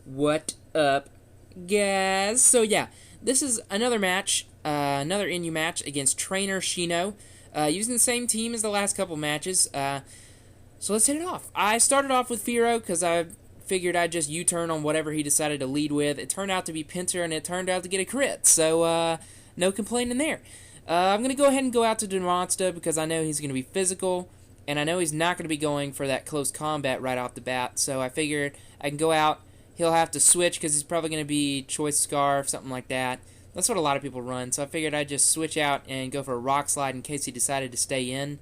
What up, guys? So yeah, this is another match, another NU match against Trainer Shino, using the same team as the last couple matches. So let's hit it off. I started off with Firo because I figured I'd just U-turn on whatever he decided to lead with. It turned out to be Pinter, and it turned out to get a crit, so no complaining there. I'm going to go ahead and go out to Demonsta because I know he's going to be physical, and I know he's not going to be going for that close combat right off the bat, so I figured I can go out. He'll have to switch because he's probably going to be Choice Scarf, something like that. That's what a lot of people run, so I figured I'd just switch out and go for a Rock Slide in case he decided to stay in,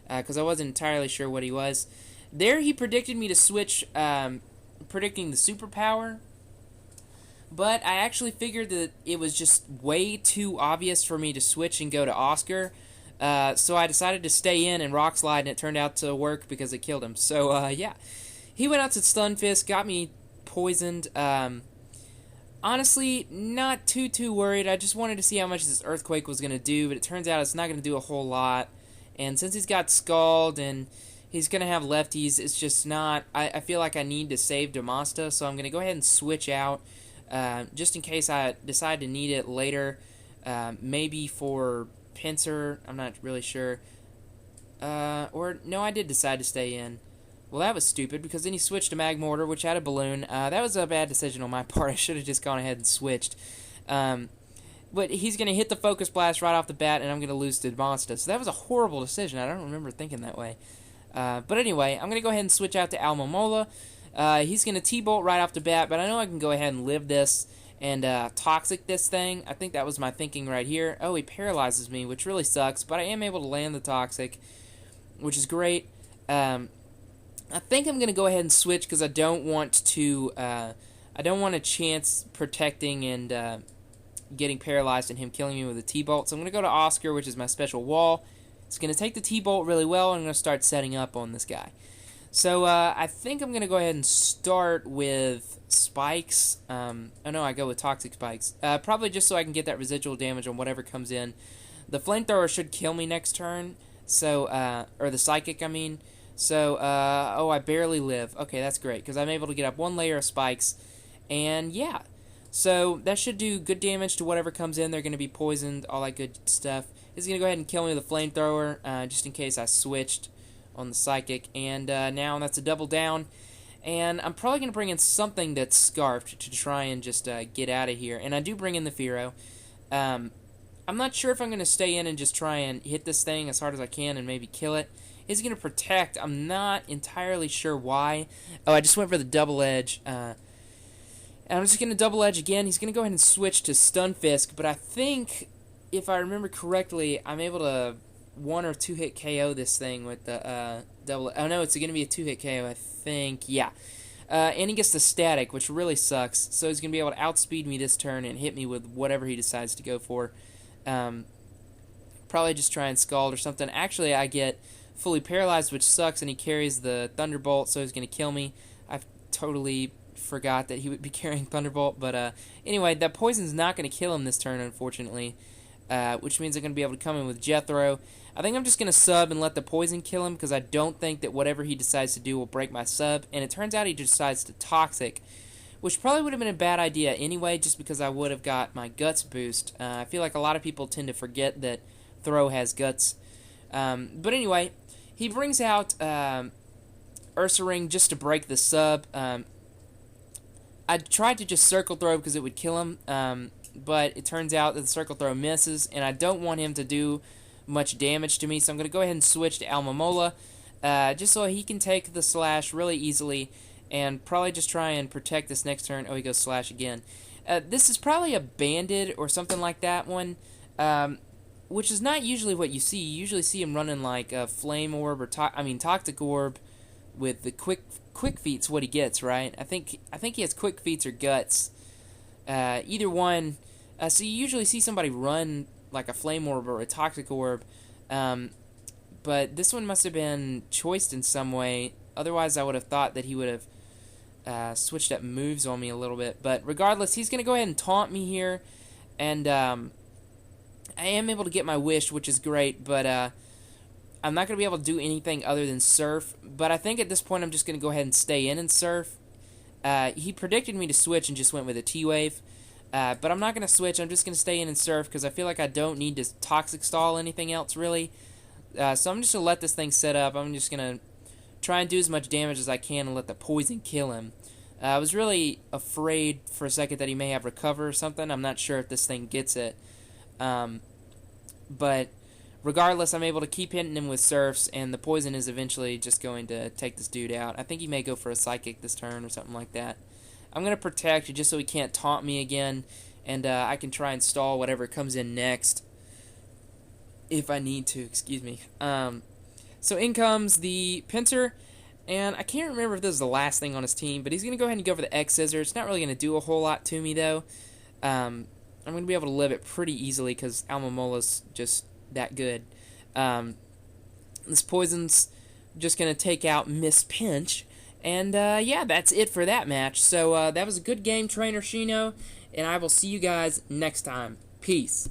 because I wasn't entirely sure what he was. There he predicted me to switch, predicting the superpower, but I actually figured that it was just way too obvious for me to switch and go to Oscar, so I decided to stay in and Rock Slide, and it turned out to work because it killed him. So, yeah. He went out to Stun Fist, got me poisoned. Honestly, not too worried. I just wanted to see how much this Earthquake was going to do, but it turns out it's not going to do a whole lot. And since he's got Scald and he's going to have lefties, it's just not... I feel like I need to save Demonsta, so I'm going to go ahead and switch out, just in case I decide to need it later. Maybe for Pincer, I'm not really sure. Or, no, I did decide to stay in. Well, that was stupid, because then he switched to Magmortar, which had a balloon. That was a bad decision on my part. I should have just gone ahead and switched. But he's going to hit the Focus Blast right off the bat, and I'm going to lose to Monsta. So that was a horrible decision. I don't remember thinking that way. But anyway, I'm going to go ahead and switch out to Almamola. He's going to T-Bolt right off the bat, but I know I can go ahead and live this and Toxic this thing. I think that was my thinking right here. Oh, he paralyzes me, which really sucks, but I am able to land the Toxic, which is great. I think I'm going to go ahead and switch because I don't want to, I don't want a chance protecting and getting paralyzed and him killing me with a T-Bolt. So I'm going to go to Oscar, which is my special wall. It's going to take the T-Bolt really well, and I'm going to start setting up on this guy. So I think I'm going to go ahead and start with Spikes. Oh no, I go with Toxic Spikes. Probably just so I can get that residual damage on whatever comes in. The Flamethrower should kill me next turn, so, or the Psychic, I mean. So, oh, I barely live. Okay, that's great, because I'm able to get up one layer of spikes, and yeah. So, that should do good damage to whatever comes in. They're going to be poisoned, all that good stuff. He's going to go ahead and kill me with a Flamethrower, just in case I switched on the Psychic. And now that's a double down, and I'm probably going to bring in something that's Scarfed to try and just get out of here. And I do bring in the Firo. I'm not sure if I'm going to stay in and just try and hit this thing as hard as I can and maybe kill it. He's going to protect. I'm not entirely sure why. Oh, I just went for the double edge. And I'm just going to double edge again. He's going to go ahead and switch to Stun Fist, but I think, if I remember correctly, I'm able to 1 or 2 hit KO this thing with the double... Oh, no, it's going to be a 2-hit KO, I think. Yeah. And he gets the Static, which really sucks. So he's going to be able to outspeed me this turn and hit me with whatever he decides to go for. Probably just try and Scald or something. Actually, I get fully paralyzed, which sucks, and he carries the Thunderbolt, so he's going to kill me. I totally forgot that he would be carrying Thunderbolt, but anyway, that poison's not going to kill him this turn, unfortunately, which means I'm going to be able to come in with Jethro. I think I'm just going to sub and let the poison kill him, because I don't think that whatever he decides to do will break my sub, and it turns out he decides to Toxic, which probably would have been a bad idea anyway, just because I would have got my Guts boost. I feel like a lot of people tend to forget that Throw has Guts. But anyway, he brings out Ursaring just to break the sub. I tried to just Circle Throw because it would kill him, but it turns out that the Circle Throw misses, and I don't want him to do much damage to me, so I'm going to go ahead and switch to Almamola, just so he can take the Slash really easily, and probably just try and protect this next turn. Oh, he goes Slash again. This is probably a Banded or something like that one, which is not usually what you see. You usually see him running like a Flame Orb or Toxic Orb with the Quick Feet's what he gets, right? I think he has Quick Feets or Guts. Either one. So you usually see somebody run like a Flame Orb or a Toxic Orb, but this one must have been choiced in some way. Otherwise, I would have thought that he would have switched up moves on me a little bit. But regardless, he's going to go ahead and taunt me here, and I am able to get my wish, which is great, but I'm not going to be able to do anything other than Surf. But I think at this point I'm just going to go ahead and stay in and Surf, He predicted me to switch and just went with a T-Wave. But I'm not going to switch. I'm just going to stay in and surf because I feel like I don't need to toxic stall anything else, really. So I'm just going to let this thing set up. I'm just going to try and do as much damage as I can and let the poison kill him. I was really afraid for a second that he may have recover or something. I'm not sure if this thing gets it. But regardless, I'm able to keep hitting him with surfs, and the poison is eventually just going to take this dude out. I think he may go for a psychic this turn or something like that. I'm going to protect just so he can't taunt me again, and I can try and stall whatever comes in next if I need to, excuse me. So in comes the Pincer, and I can't remember if this is the last thing on his team, but he's going to go ahead and go for the X-Scissor. It's not really going to do a whole lot to me, though. I'm going to be able to live it pretty easily because Almamola's just that good. This poison's just going to take out Miss Pinch, and yeah, that's it for that match. So that was a good game, Trainer Shino, and I will see you guys next time. Peace.